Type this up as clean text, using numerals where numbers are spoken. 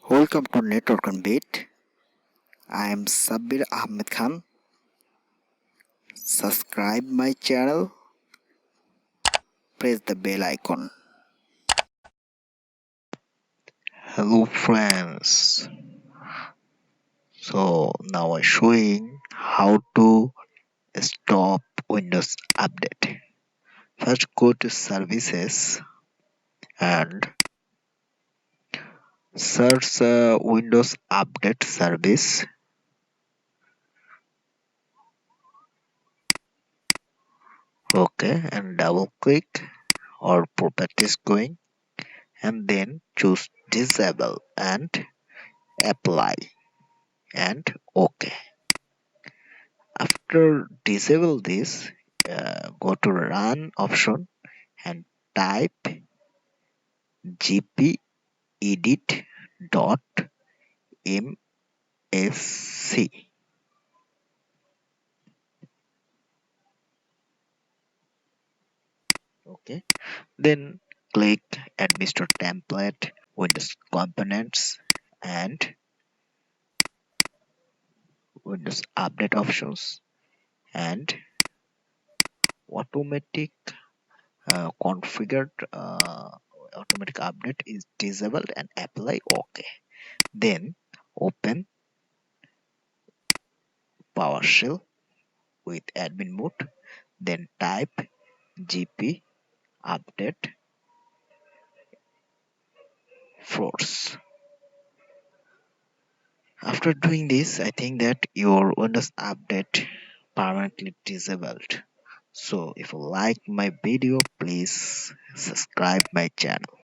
Welcome to Network on Beat. I am Sabir Ahmed Khan. Subscribe my channel. Press the bell icon. Hello friends. So now I'm showing how to stop Windows Update. First go to services and search Windows Update service. Okay, and double click or properties going and then choose disable and apply and OK. After disable this, go to run option and type gpedit.msc. Okay, then click administer template, Windows components and Windows update options and automatic configured automatic update is disabled and apply OK. Then open PowerShell with admin mode, then type gp update force. After doing this, I think that your Windows update permanently disabled. So if you like my video, please subscribe my channel.